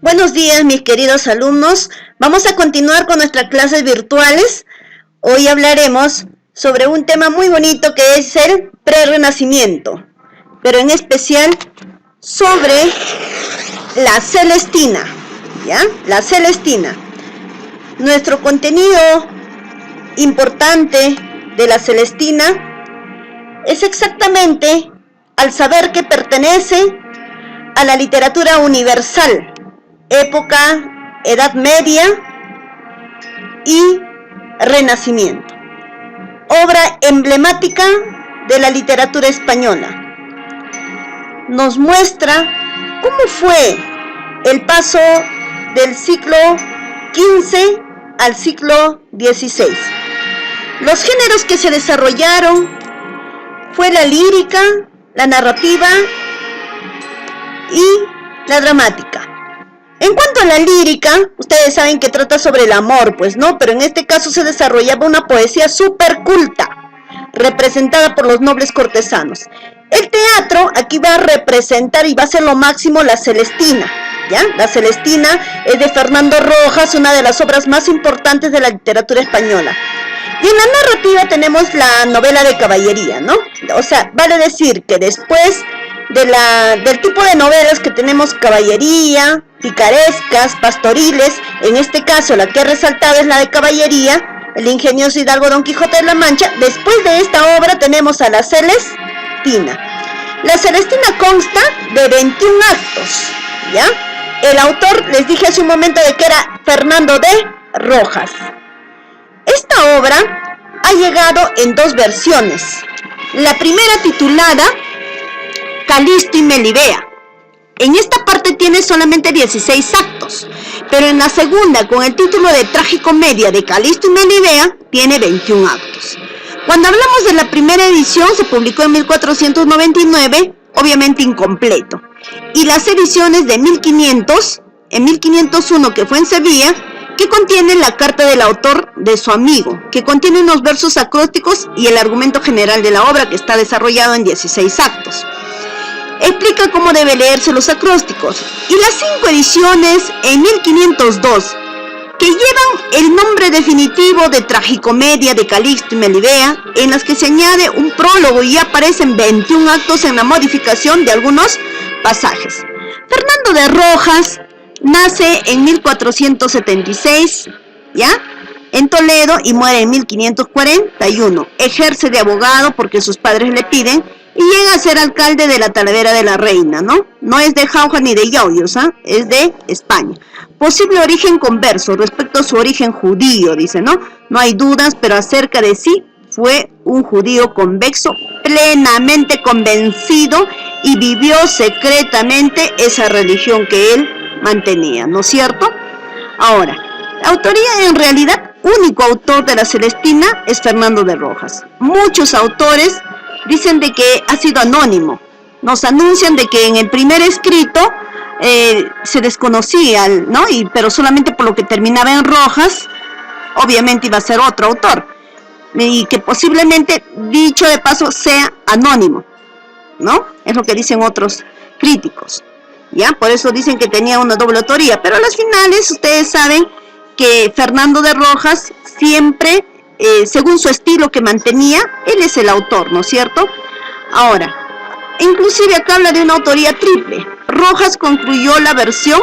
Buenos días, mis queridos alumnos. Vamos a continuar con nuestras clases virtuales. Hoy hablaremos sobre un tema muy bonito que es el prerrenacimiento, pero en especial sobre la Celestina, ¿ya? La Celestina. Nuestro contenido importante de la Celestina es exactamente al saber que pertenece a la literatura universal, época, Edad Media y Renacimiento. Obra emblemática de la literatura española. Nos muestra cómo fue el paso del siglo XV al siglo XVI. Los géneros que se desarrollaron fue la lírica, la narrativa y la dramática. En cuanto a la lírica, ustedes saben que trata sobre el amor, pues no, pero en este caso se desarrollaba una poesía súper culta, representada por los nobles cortesanos. El teatro aquí va a representar y va a ser lo máximo la Celestina, ¿ya? La Celestina es de Fernando Rojas, una de las obras más importantes de la literatura española. Y en la narrativa tenemos la novela de caballería, ¿no? O sea, vale decir que después del tipo de novelas que tenemos, caballería, picarescas, pastoriles, en este caso la que ha resaltado es la de caballería, el ingenioso hidalgo Don Quijote de la Mancha. Después de esta obra tenemos a la Celestina. La Celestina consta de 21 actos, ¿ya? El autor, les dije hace un momento de que era Fernando de Rojas. Esta obra ha llegado en dos versiones. La primera titulada Calisto y Melibea. En esta parte tiene solamente 16 actos, pero en la segunda, con el título de Tragicomedia de Calisto y Melibea, tiene 21 actos. Cuando hablamos de la primera edición, se publicó en 1499, obviamente incompleto, y las ediciones de 1500, en 1501 que fue en Sevilla, que contiene la carta del autor de su amigo, que contiene unos versos acrósticos y el argumento general de la obra, que está desarrollado en 16 actos. Explica cómo debe leerse los acrósticos, y las 5 ediciones en 1502, que llevan el nombre definitivo de Tragicomedia de Calisto y Melibea, en las que se añade un prólogo y aparecen 21 actos en la modificación de algunos pasajes. Fernando de Rojas nace en 1476, ¿ya?, en Toledo, y muere en 1541. Ejerce de abogado porque sus padres le piden, y llega a ser alcalde de la Talavera de la Reina, ¿no? No es de Jauja ni de Yauyos, ¿eh? Es de España. Posible origen converso respecto a su origen judío, dice, ¿no? No hay dudas, pero acerca de sí fue un judío convexo, plenamente convencido, y vivió secretamente esa religión que él mantenía, ¿no es cierto? Ahora, la autoría, en realidad, único autor de la Celestina es Fernando de Rojas. Muchos autores dicen de que ha sido anónimo. Nos anuncian de que en el primer escrito se desconocía, ¿no? Pero solamente por lo que terminaba en Rojas, obviamente iba a ser otro autor. Y que posiblemente, dicho de paso, sea anónimo, ¿no? Es lo que dicen otros críticos, ¿ya? Por eso dicen que tenía una doble autoría. Pero a las finales, ustedes saben que Fernando de Rojas siempre, según su estilo que mantenía, él es el autor, ¿no es cierto? Ahora, inclusive acá habla de una autoría triple. Rojas concluyó la versión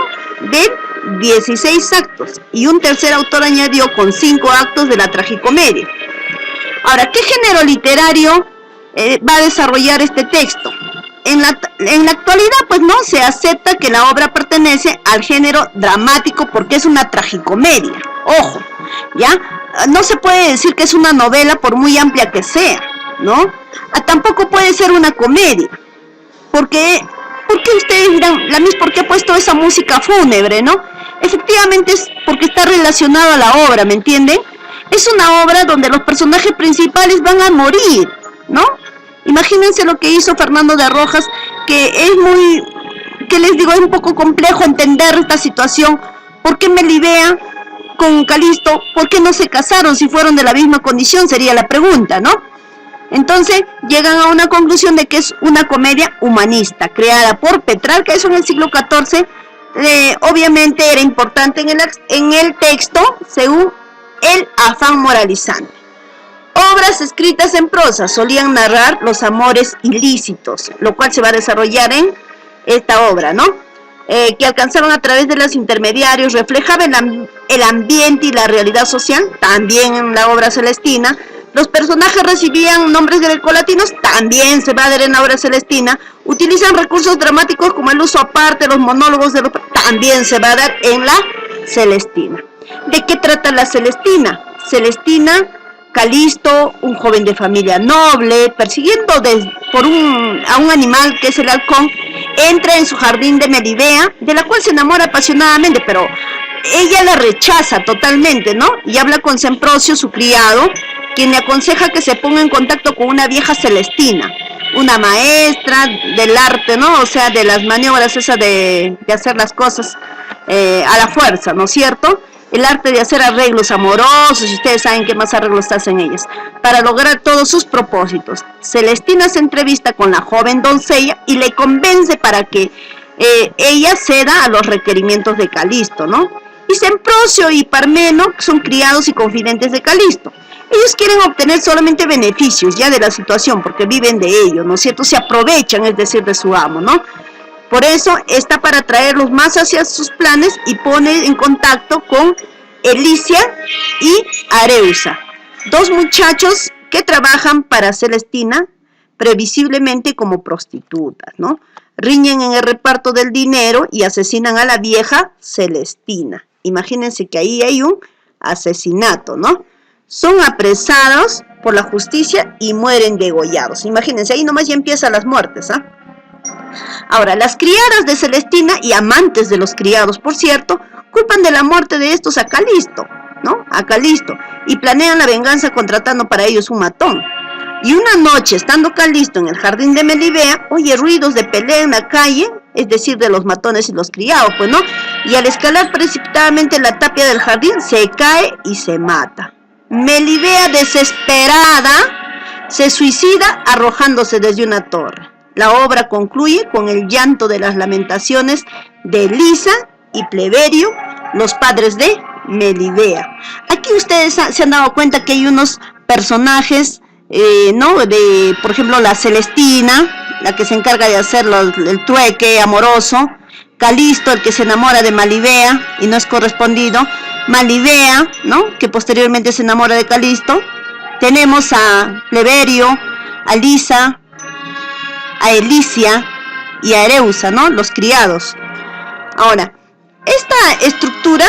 de 16 actos, y un tercer autor añadió con 5 actos de la tragicomedia. Ahora, ¿qué género literario va a desarrollar este texto? En la actualidad, pues no, se acepta que la obra pertenece al género dramático porque es una tragicomedia. Ojo, ¿ya? No se puede decir que es una novela por muy amplia que sea, ¿no? Tampoco puede ser una comedia. ¿Por qué ustedes dirán, la Miss, por qué ha puesto esa música fúnebre, no? Efectivamente es porque está relacionado a la obra, ¿me entienden? Es una obra donde los personajes principales van a morir, ¿no? Imagínense lo que hizo Fernando de Rojas, que es muy, que les digo, es un poco complejo entender esta situación. ¿Por qué Melibea con Calisto, por qué no se casaron si fueron de la misma condición? Sería la pregunta, ¿no? Entonces llegan a una conclusión de que es una comedia humanista, creada por Petrarca, eso en el siglo XIV, obviamente era importante en el texto según el afán moralizante. Obras escritas en prosa solían narrar los amores ilícitos, lo cual se va a desarrollar en esta obra, ¿no? Que alcanzaron a través de los intermediarios, reflejaba el ambiente y la realidad social. También en la obra celestina, los personajes recibían nombres grecolatinos, también se va a ver en la obra celestina. Utilizan recursos dramáticos como el uso aparte, los monólogos, también se va a dar en la celestina. ¿De qué trata la celestina? Celestina, Calisto, un joven de familia noble, persiguiendo a un animal que es el halcón, entra en su jardín de Melibea, de la cual se enamora apasionadamente, pero ella la rechaza totalmente, ¿no? Y habla con Semprocio, su criado, quien le aconseja que se ponga en contacto con una vieja celestina, una maestra del arte, ¿no? O sea, de las maniobras esas de hacer las cosas a la fuerza, ¿no es cierto? El arte de hacer arreglos amorosos, y ustedes saben qué más arreglos hacen ellas, para lograr todos sus propósitos. Celestina se entrevista con la joven doncella y le convence para que ella ceda a los requerimientos de Calisto, ¿no? Y Semprocio y Parmeno son criados y confidentes de Calisto. Ellos quieren obtener solamente beneficios ya de la situación, porque viven de ello, ¿no es cierto? Se aprovechan, es decir, de su amo, ¿no? Por eso está para atraerlos más hacia sus planes y pone en contacto con Elicia y Areusa, dos muchachos que trabajan para Celestina, previsiblemente como prostitutas, ¿no? Riñen en el reparto del dinero y asesinan a la vieja Celestina. Imagínense que ahí hay un asesinato, ¿no? Son apresados por la justicia y mueren degollados. Imagínense, ahí nomás ya empiezan las muertes, ¿ah? Ahora, las criadas de Celestina y amantes de los criados, por cierto, culpan de la muerte de estos a Calisto, ¿no? A Calisto, y planean la venganza contratando para ellos un matón. Y una noche, estando Calisto en el jardín de Melibea, oye ruidos de pelea en la calle, es decir, de los matones y los criados, pues, ¿no? Y al escalar precipitadamente la tapia del jardín, se cae y se mata. Melibea, desesperada, se suicida arrojándose desde una torre. La obra concluye con el llanto de las lamentaciones de Lisa y Pleberio, los padres de Melibea. Aquí ustedes se han dado cuenta que hay unos personajes, ¿no? Por ejemplo, la Celestina, la que se encarga de hacer el trueque amoroso. Calisto, el que se enamora de Melibea y no es correspondido. Melibea, ¿no? Que posteriormente se enamora de Calisto. Tenemos a Pleberio, a Lisa, a Elicia y a Areusa, ¿no? Los criados. Ahora, esta estructura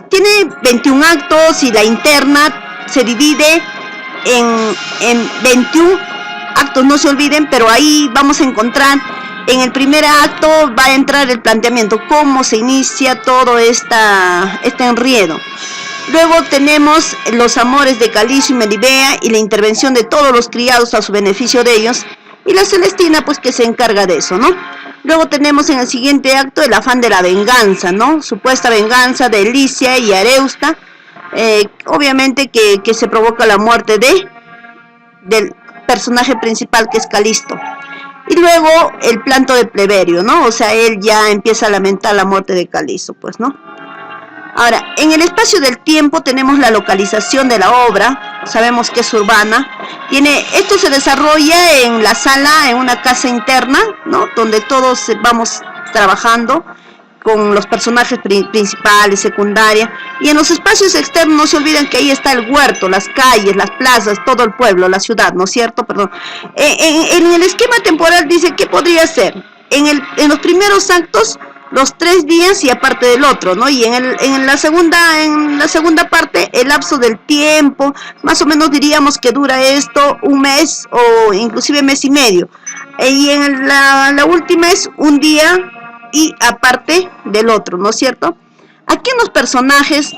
tiene 21 actos y la interna se divide en 21 actos, no se olviden, pero ahí vamos a encontrar, en el primer acto va a entrar el planteamiento, cómo se inicia todo este enredo. Luego tenemos los amores de Calisto y Melibea y la intervención de todos los criados a su beneficio de ellos, y la Celestina pues que se encarga de eso, ¿no? Luego tenemos en el siguiente acto el afán de la venganza, ¿no? Supuesta venganza de Elicia y Areusta, obviamente que se provoca la muerte del personaje principal que es Calisto. Y luego el planto de Pleberio, ¿no? O sea, él ya empieza a lamentar la muerte de Calisto, pues, ¿no? Ahora, en el espacio del tiempo tenemos la localización de la obra, sabemos que es urbana. Esto se desarrolla en la sala, en una casa interna, ¿no? Donde todos vamos trabajando con los personajes principales, secundarios. Y en los espacios externos no se olviden que ahí está el huerto, las calles, las plazas, todo el pueblo, la ciudad, ¿no es cierto? Perdón. En el esquema temporal dice que podría ser en los primeros actos los 3 días y aparte del otro, ¿no? Y en la segunda parte, el lapso del tiempo, más o menos diríamos que dura esto un mes o inclusive mes y medio. Y en la última es un día y aparte del otro, ¿no es cierto? Aquí en los personajes,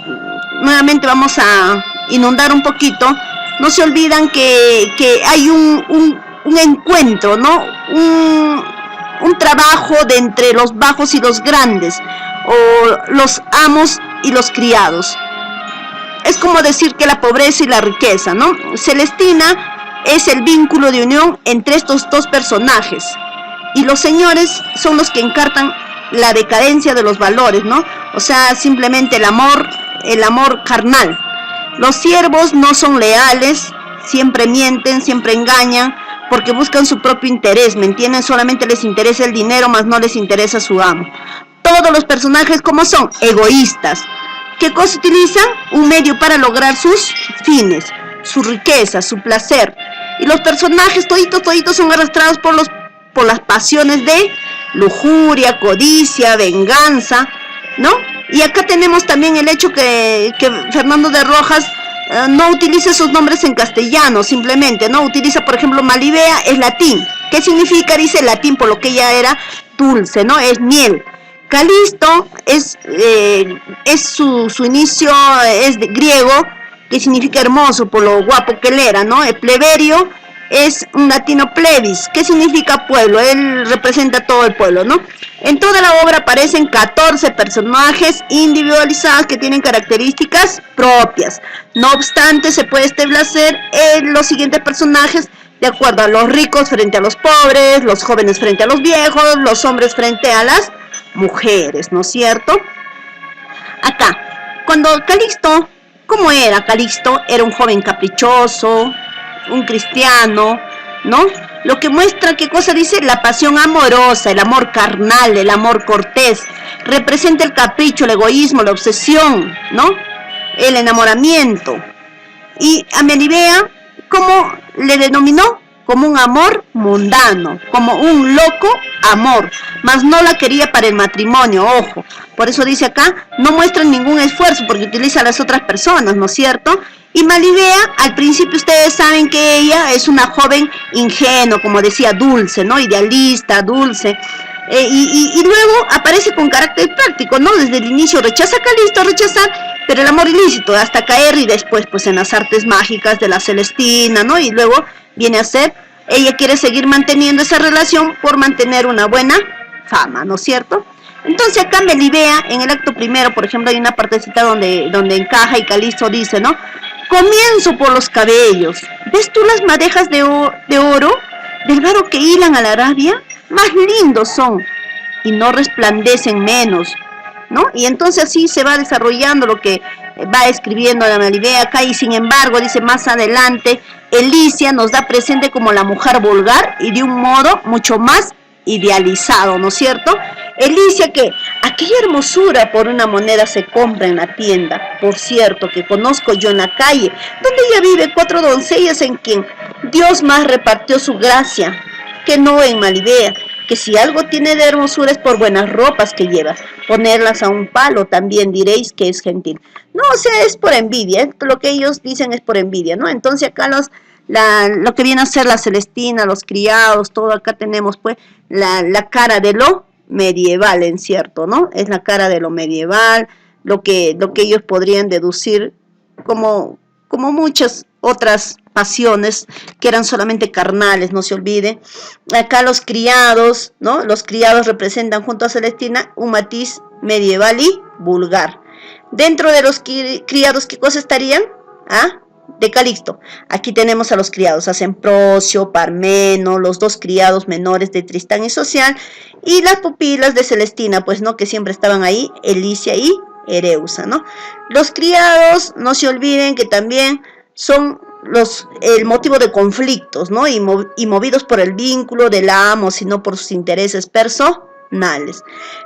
nuevamente vamos a inundar un poquito, no se olvidan que hay un encuentro, ¿no? Un trabajo de entre los bajos y los grandes, o los amos y los criados. Es como decir que la pobreza y la riqueza, ¿no? Celestina es el vínculo de unión entre estos dos personajes, y los señores son los que encartan la decadencia de los valores, ¿no? O sea, simplemente el amor carnal. Los siervos no son leales, siempre mienten, siempre engañan, porque buscan su propio interés, ¿me entienden? Solamente les interesa el dinero, más no les interesa su amo. Todos los personajes, ¿cómo son? Egoístas. ¿Qué cosa utilizan? Un medio para lograr sus fines, su riqueza, su placer. Y los personajes, toditos son arrastrados por las pasiones de lujuria, codicia, venganza, ¿no? Y acá tenemos también el hecho que Fernando de Rojas no utiliza esos nombres en castellano, simplemente, ¿no? Utiliza, por ejemplo, Malibea es latín. ¿Qué significa? Dice latín, por lo que ella era dulce, ¿no? Es miel. Calisto es su inicio es de griego, que significa hermoso, por lo guapo que él era, ¿no? El pleberio es un latino plebis, que significa pueblo, él representa todo el pueblo, ¿no? En toda la obra aparecen 14 personajes individualizados que tienen características propias. No obstante, se puede establecer los siguientes personajes de acuerdo a los ricos frente a los pobres, los jóvenes frente a los viejos, los hombres frente a las mujeres, ¿no es cierto? Acá, cuando Calixto, ¿cómo era Calixto? Era un joven caprichoso, un cristiano, ¿no? Lo que muestra, ¿qué cosa dice? La pasión amorosa, el amor carnal, el amor cortés. Representa el capricho, el egoísmo, la obsesión, ¿no? El enamoramiento. Y a Melibea, ¿cómo le denominó? Como un amor mundano, como un loco amor, mas no la quería para el matrimonio, ojo. Por eso dice acá, no muestran ningún esfuerzo porque utiliza a las otras personas, ¿no es cierto? Y Malibea, al principio ustedes saben que ella es una joven ingenua, como decía, dulce, ¿no? Idealista, dulce. Y luego aparece con carácter práctico, ¿no? Desde el inicio rechaza a Calisto, pero el amor ilícito, hasta caer y después pues en las artes mágicas de la Celestina, ¿no? Y luego viene a ser, ella quiere seguir manteniendo esa relación por mantener una buena fama, ¿no es cierto? Entonces acá Melibea, en el acto primero, por ejemplo, hay una partecita donde encaja y Calisto dice, ¿no? Comienzo por los cabellos. ¿Ves tú las madejas de oro, delgado que hilan a la Arabia? Más lindos son y no resplandecen menos, ¿no? Y entonces así se va desarrollando lo que va escribiendo la Melibea acá, y sin embargo, dice más adelante, Elicia nos da presente como la mujer vulgar y de un modo mucho más idealizado, ¿no es cierto? Elicia, que aquella hermosura por una moneda se compra en la tienda, por cierto, que conozco yo en la calle, donde ella vive 4 doncellas en quien Dios más repartió su gracia, que no en Melibea, que si algo tiene de hermosura es por buenas ropas que lleva, ponerlas a un palo también diréis que es gentil. No, o sea, es por envidia, ¿eh? Lo que ellos dicen es por envidia, ¿no? Entonces acá lo que viene a ser la Celestina, los criados, todo acá tenemos pues la cara de lo medieval, en cierto, ¿no? Es la cara de lo medieval, lo que ellos podrían deducir como muchas otras pasiones que eran solamente carnales, no se olvide. Acá los criados, ¿no? Los criados representan junto a Celestina un matiz medieval y vulgar. Dentro de los criados, ¿qué cosa estarían? ¿Ah? De Calixto. Aquí tenemos a los criados, a Semprocio, Parmeno, los 2 criados menores de Tristán y Social, y las pupilas de Celestina, pues, ¿no? Que siempre estaban ahí, Elicia y Ereusa, ¿no? Los criados, no se olviden que también son el motivo de conflictos, ¿no? Y movidos por el vínculo del amo, sino por sus intereses personales.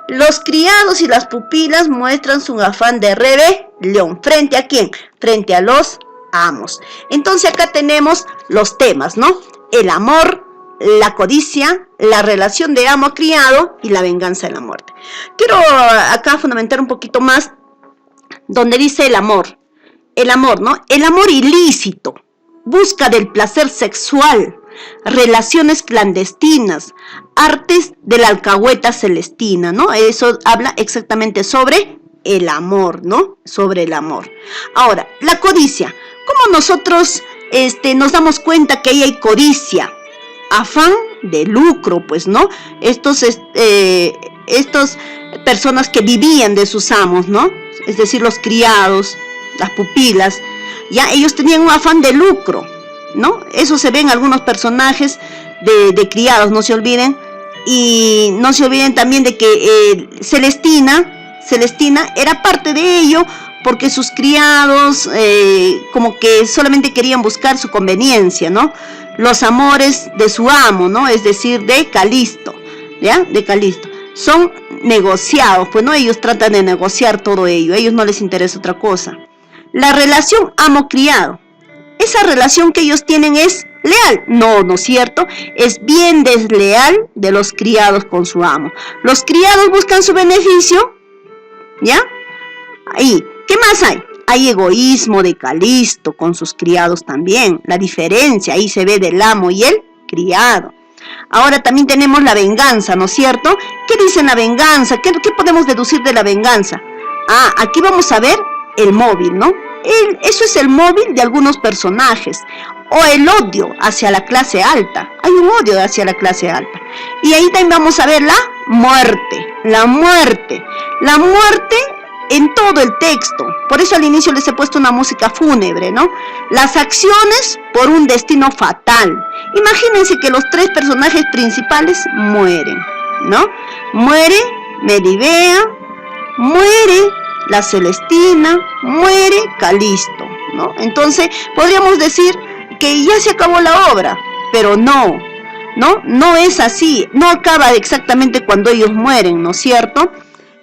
Los criados y las pupilas muestran su afán de rebelión. ¿Frente a quién? Frente a los amos. Entonces acá tenemos los temas, ¿no? El amor, la codicia, la relación de amo a criado y la venganza de la muerte. Quiero acá fundamentar un poquito más donde dice el amor, ¿no? El amor ilícito, busca del placer sexual, relaciones clandestinas, artes de la alcahueta celestina, ¿no? Eso habla exactamente sobre el amor, ¿no? Sobre el amor. Ahora, la codicia. ¿Cómo nosotros nos damos cuenta que ahí hay codicia? Afán de lucro, pues, ¿no? Estos personas que vivían de sus amos, ¿no? Es decir, los criados, las pupilas, ya ellos tenían un afán de lucro, ¿no? Eso se ve en algunos personajes de criados, no se olviden. Y no se olviden también de que Celestina era parte de ello, porque sus criados como que solamente querían buscar su conveniencia, ¿no? Los amores de su amo, ¿no? Es decir, de Calisto, ¿ya? De Calisto. Son negociados, pues, ¿no? Ellos tratan de negociar todo ello, a ellos no les interesa otra cosa. La relación amo-criado, esa relación que ellos tienen es leal, no, ¿no es cierto? Es bien desleal de los criados con su amo. Los criados buscan su beneficio, ¿ya? Ahí, ¿qué más hay? Hay egoísmo de Calisto con sus criados también. La diferencia ahí se ve del amo y el criado. Ahora también tenemos la venganza, ¿no es cierto? ¿Qué dice la venganza? ¿Qué podemos deducir de la venganza? Ah, aquí vamos a ver el móvil, ¿no? Eso es el móvil de algunos personajes. O el odio hacia la clase alta. Hay un odio hacia la clase alta. Y ahí también vamos a ver la muerte. La muerte. La muerte en todo el texto. Por eso al inicio les he puesto una música fúnebre, ¿no? Las acciones por un destino fatal. Imagínense que los tres personajes principales mueren, ¿no? Muere Melibea, muere la Celestina, muere Calisto, ¿no? Entonces podríamos decir que ya se acabó la obra, pero no es así, no acaba exactamente cuando ellos mueren, ¿no es cierto?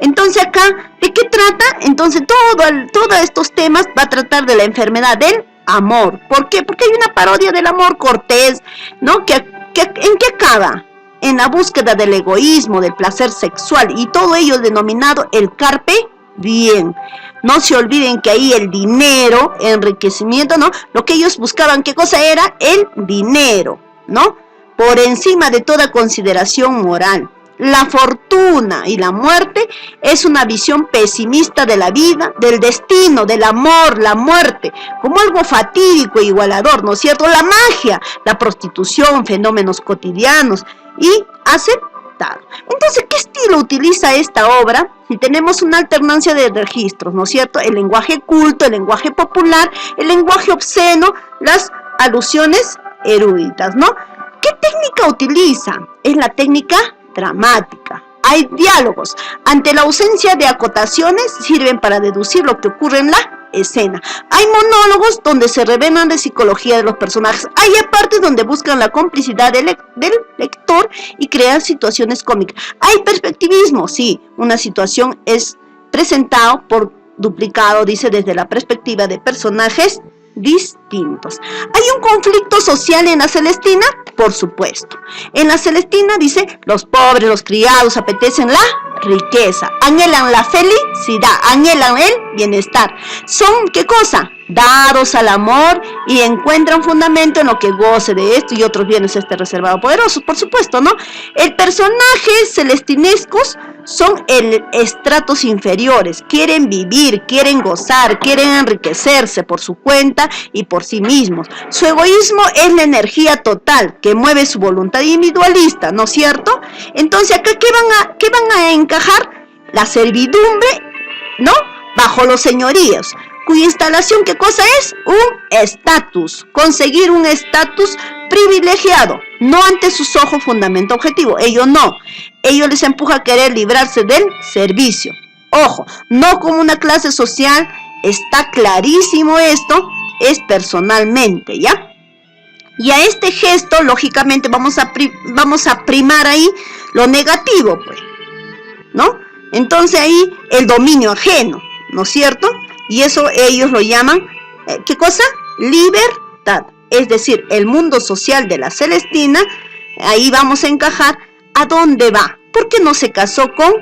Entonces acá, ¿de qué trata? Entonces todos estos temas va a tratar de la enfermedad del amor. ¿Por qué? Porque hay una parodia del amor cortés, ¿no? ¿En qué acaba? En la búsqueda del egoísmo, del placer sexual, y todo ello denominado el carpe diem. No se olviden que ahí el dinero, enriquecimiento, ¿no? Lo que ellos buscaban, ¿qué cosa era? El dinero, ¿no? Por encima de toda consideración moral. La fortuna y la muerte es una visión pesimista de la vida, del destino, del amor, la muerte, como algo fatídico e igualador, ¿no es cierto? La magia, la prostitución, fenómenos cotidianos y aceptado. Entonces, ¿qué estilo utiliza esta obra? Si tenemos una alternancia de registros, ¿no es cierto? El lenguaje culto, el lenguaje popular, el lenguaje obsceno, las alusiones eruditas, ¿no? ¿Qué técnica utiliza? Es la técnica dramática. Hay diálogos. Ante la ausencia de acotaciones, sirven para deducir lo que ocurre en la escena. Hay monólogos donde se revelan de psicología de los personajes. Hay partes donde buscan la complicidad del lector y crean situaciones cómicas. Hay perspectivismo, sí. Una situación es presentado por duplicado, dice, desde la perspectiva de personajes distintos. ¿Hay un conflicto social en la Celestina? Por supuesto. En la Celestina dice, los pobres, los criados apetecen la riqueza, anhelan la felicidad, anhelan el bienestar. Son, ¿qué cosa? Dados al amor y encuentran fundamento en lo que goce de esto y otros bienes reservado poderosos, por supuesto, ¿no? El personaje celestinescos son estratos inferiores, quieren vivir, quieren gozar, quieren enriquecerse por su cuenta y por sí mismos. Su egoísmo es la energía total que mueve su voluntad individualista, ¿no es cierto? Entonces acá, ¿qué van a encajar? La servidumbre, ¿no? Bajo los señoríos, cuya instalación, ¿qué cosa es? Un estatus, conseguir un estatus privilegiado, no ante sus ojos fundamento objetivo, ello no, ello les empuja a querer librarse del servicio, ojo, no como una clase social, está clarísimo esto, es personalmente, ¿ya? Y a este gesto, lógicamente, vamos a primar ahí lo negativo, pues, ¿no? Entonces ahí el dominio ajeno, ¿no es cierto? Y eso ellos lo llaman, ¿qué cosa? Libertad. Es decir, el mundo social de la Celestina, ahí vamos a encajar a dónde va. ¿Por qué no se casó con?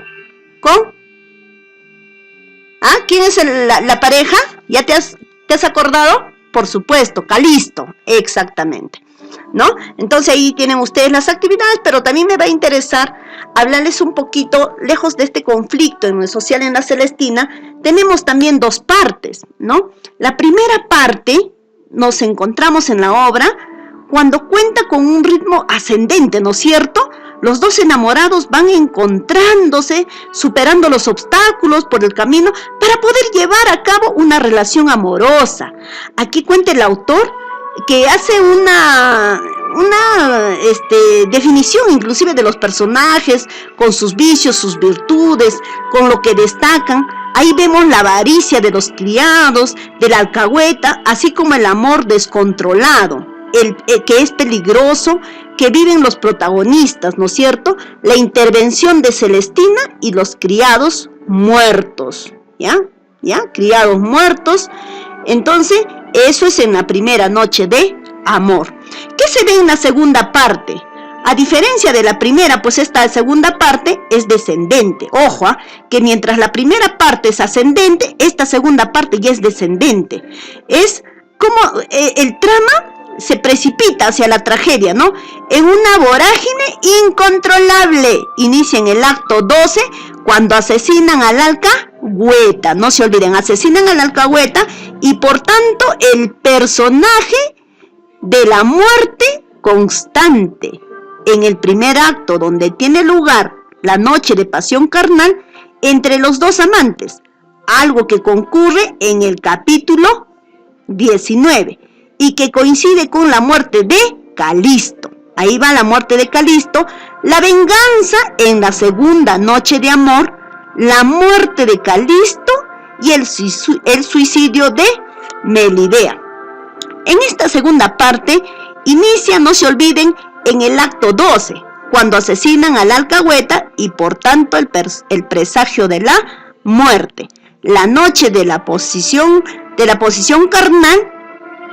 ¿Ah? ¿Quién es la pareja? ¿Ya te has acordado? Por supuesto, Calisto, exactamente, ¿no? Entonces ahí tienen ustedes las actividades, pero también me va a interesar hablarles un poquito, lejos de este conflicto en el social en la Celestina, tenemos también dos partes, ¿no? La primera parte nos encontramos en la obra cuando cuenta con un ritmo ascendente, ¿no es cierto? Los dos enamorados van encontrándose, superando los obstáculos por el camino para poder llevar a cabo una relación amorosa. Aquí cuenta el autor que hace una definición inclusive de los personajes, con sus vicios, sus virtudes, con lo que destacan. Ahí vemos la avaricia de los criados, de la alcahueta, así como el amor descontrolado, que es peligroso, que viven los protagonistas, ¿no es cierto? La intervención de Celestina y los criados muertos, ¿ya? Criados muertos. Entonces, eso es en la primera noche de amor. ¿Qué se ve en la segunda parte? A diferencia de la primera, pues esta segunda parte es descendente. Ojo, que mientras la primera parte es ascendente, esta segunda parte ya es descendente. Es como el trama se precipita hacia la tragedia, ¿no? En una vorágine incontrolable. Inicia en el acto 12, cuando asesinan al alcahueta. No se olviden, asesinan al alcahueta y por tanto el personaje de la muerte constante. En el primer acto, donde tiene lugar la noche de pasión carnal entre los dos amantes, algo que concurre en el capítulo 19 y que coincide con la muerte de Calisto. Ahí va la muerte de Calisto, la venganza en la segunda noche de amor, la muerte de Calisto y el suicidio de Melibea. En esta segunda parte inicia, no se olviden, en el acto 12, cuando asesinan al alcahueta y por tanto el presagio de la muerte. La noche de la posición carnal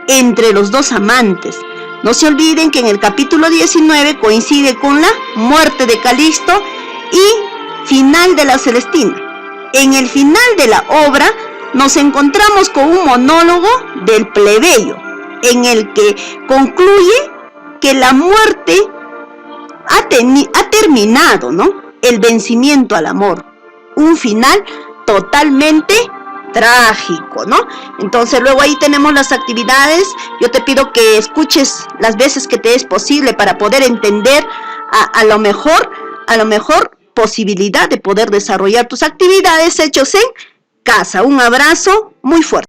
entre los dos amantes. No se olviden que en el capítulo 19 coincide con la muerte de Calisto y final de la Celestina. En el final de la obra nos encontramos con un monólogo del plebeyo, en el que concluye que la muerte ha terminado, ¿no? El vencimiento al amor. Un final totalmente trágico, ¿no? Entonces luego ahí tenemos las actividades. Yo te pido que escuches las veces que te es posible para poder entender a lo mejor posibilidad de poder desarrollar tus actividades hechos en casa. Un abrazo muy fuerte.